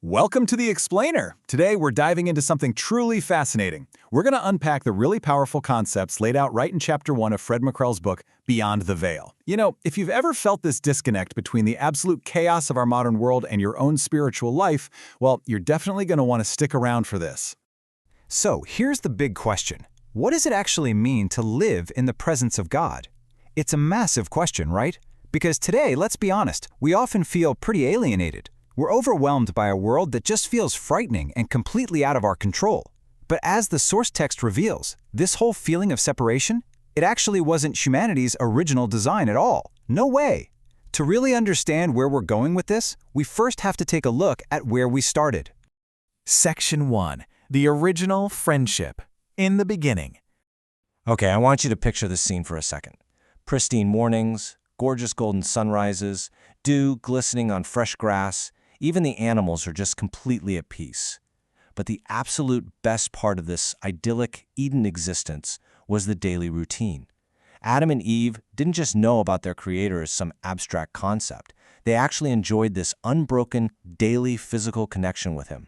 Welcome to The Explainer. Today, we're diving into something truly fascinating. We're going to unpack the really powerful concepts laid out right in Chapter 1 of Fred McCrell's book, Beyond the Veil. You know, if you've ever felt this disconnect between the absolute chaos of our modern world and your own spiritual life, well, you're definitely going to want to stick around for this. So, here's the big question. What does it actually mean to live in the presence of God? It's a massive question, right? Because today, let's be honest, we often feel pretty alienated. We're overwhelmed by a world that just feels frightening and completely out of our control. But as the source text reveals, this whole feeling of separation, it actually wasn't humanity's original design at all. No way! To really understand where we're going with this, we first have to take a look at where we started. Section 1. The original friendship. In the beginning. Okay, I want you to picture this scene for a second. Pristine mornings, gorgeous golden sunrises, dew glistening on fresh grass. Even the animals are just completely at peace. But the absolute best part of this idyllic Eden existence was the daily routine. Adam and Eve didn't just know about their Creator as some abstract concept. They actually enjoyed this unbroken, daily physical connection with Him.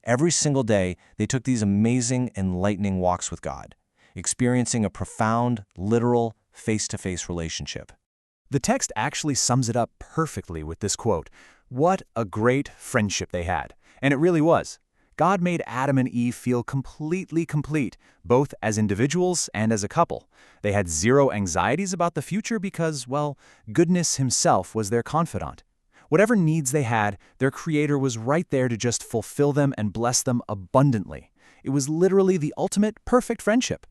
Every single day, they took these amazing, enlightening walks with God, experiencing a profound, literal, face-to-face relationship. The text actually sums it up perfectly with this quote. What a great friendship they had. And it really was. God made Adam and Eve feel completely complete, both as individuals and as a couple. They had zero anxieties about the future because, well, goodness Himself was their confidant. Whatever needs they had, their Creator was right there to just fulfill them and bless them abundantly. It was literally the ultimate perfect friendship.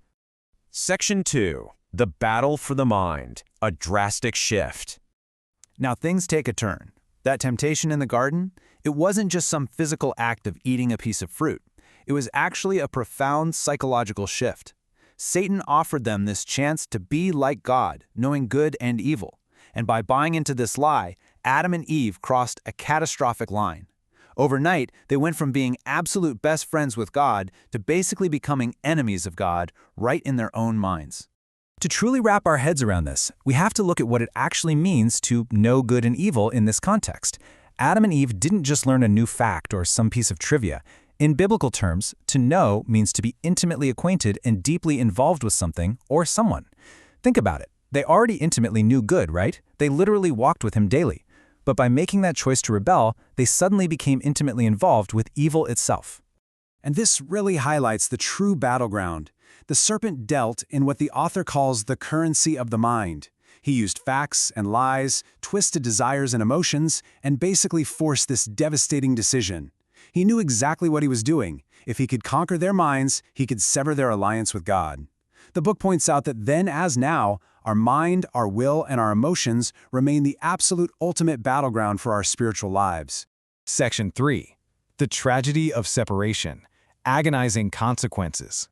Section 2. The Battle for the Mind. A drastic shift. Now things take a turn. That temptation in the garden, it wasn't just some physical act of eating a piece of fruit. It was actually a profound psychological shift. Satan offered them this chance to be like God, knowing good and evil. And by buying into this lie, Adam and Eve crossed a catastrophic line. Overnight, they went from being absolute best friends with God to basically becoming enemies of God right in their own minds. To truly wrap our heads around this, we have to look at what it actually means to know good and evil in this context. Adam and Eve didn't just learn a new fact or some piece of trivia. In biblical terms, to know means to be intimately acquainted and deeply involved with something or someone. Think about it. They already intimately knew good, right? They literally walked with Him daily. But by making that choice to rebel, they suddenly became intimately involved with evil itself. And this really highlights the true battleground. The serpent dealt in what the author calls the currency of the mind. He used facts and lies, twisted desires and emotions, and basically forced this devastating decision. He knew exactly what he was doing. If he could conquer their minds, he could sever their alliance with God. The book points out that then as now, our mind, our will, and our emotions remain the absolute ultimate battleground for our spiritual lives. Section 3. The Tragedy of Separation. Agonizing Consequences.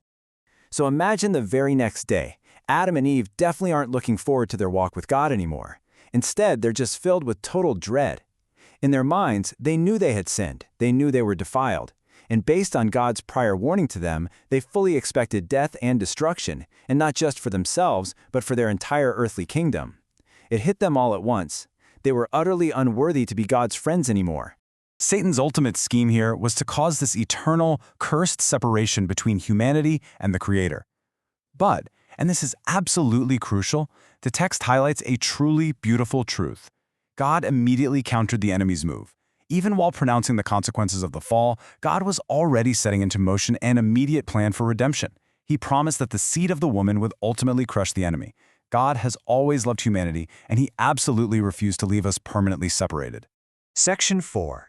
So imagine the very next day. Adam and Eve definitely aren't looking forward to their walk with God anymore. Instead, they're just filled with total dread. In their minds, they knew they had sinned. They knew they were defiled. And based on God's prior warning to them, they fully expected death and destruction, and not just for themselves, but for their entire earthly kingdom. It hit them all at once. They were utterly unworthy to be God's friends anymore. Satan's ultimate scheme here was to cause this eternal, cursed separation between humanity and the Creator. But, and this is absolutely crucial, the text highlights a truly beautiful truth. God immediately countered the enemy's move. Even while pronouncing the consequences of the fall, God was already setting into motion an immediate plan for redemption. He promised that the seed of the woman would ultimately crush the enemy. God has always loved humanity, and He absolutely refused to leave us permanently separated. Section 4.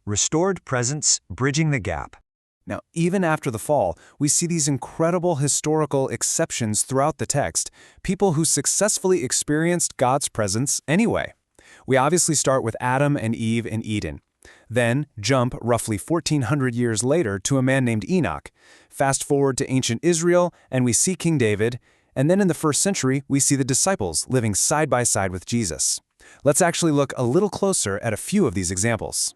Restored Presence, Bridging the Gap. Now, even after the fall, we see these incredible historical exceptions throughout the text, people who successfully experienced God's presence anyway. We obviously start with Adam and Eve in Eden. Then jump roughly 1,400 years later to a man named Enoch. Fast forward to ancient Israel, and we see King David. And then in the first century, we see the disciples living side by side with Jesus. Let's actually look a little closer at a few of these examples.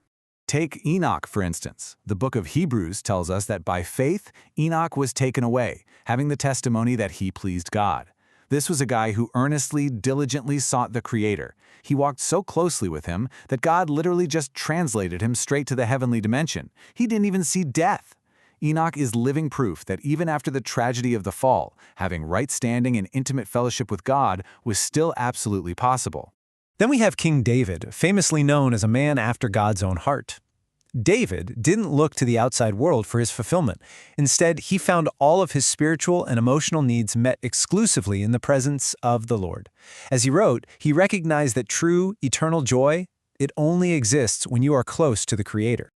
Take Enoch, for instance. The book of Hebrews tells us that by faith, Enoch was taken away, having the testimony that he pleased God. This was a guy who earnestly, diligently sought the Creator. He walked so closely with him that God literally just translated him straight to the heavenly dimension. He didn't even see death. Enoch is living proof that even after the tragedy of the fall, having right standing and intimate fellowship with God was still absolutely possible. Then we have King David, famously known as a man after God's own heart. David didn't look to the outside world for his fulfillment. Instead, he found all of his spiritual and emotional needs met exclusively in the presence of the Lord. As he wrote, he recognized that true, eternal joy, it only exists when you are close to the Creator.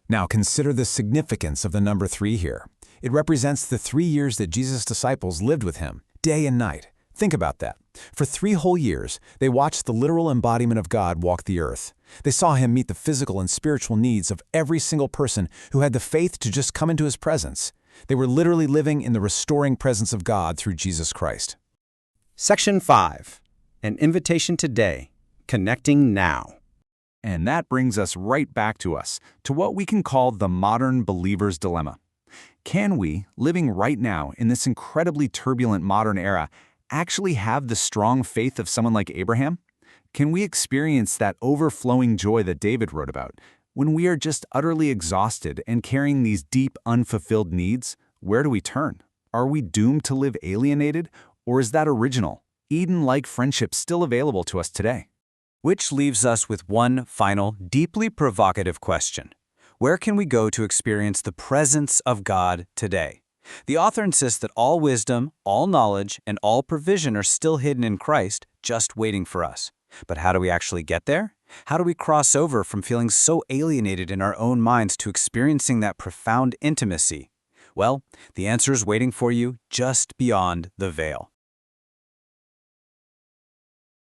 Now consider the significance of the number 3 here. It represents the 3 years that Jesus' disciples lived with him, day and night. Think about that. For 3 whole years, they watched the literal embodiment of God walk the earth. They saw him meet the physical and spiritual needs of every single person who had the faith to just come into his presence. They were literally living in the restoring presence of God through Jesus Christ. Section 5. An invitation today. Connecting now. And that brings us right back to what we can call the modern believer's dilemma. Can we, living right now in this incredibly turbulent modern era, actually have the strong faith of someone like Abraham? Can we experience that overflowing joy that David wrote about? When we are just utterly exhausted and carrying these deep, unfulfilled needs, where do we turn? Are we doomed to live alienated, or is that original, Eden-like friendship still available to us today? Which leaves us with one final, deeply provocative question. Where can we go to experience the presence of God today? The author insists that all wisdom, all knowledge, and all provision are still hidden in Christ, just waiting for us. But how do we actually get there? How do we cross over from feeling so alienated in our own minds to experiencing that profound intimacy? Well, the answer is waiting for you just beyond the veil.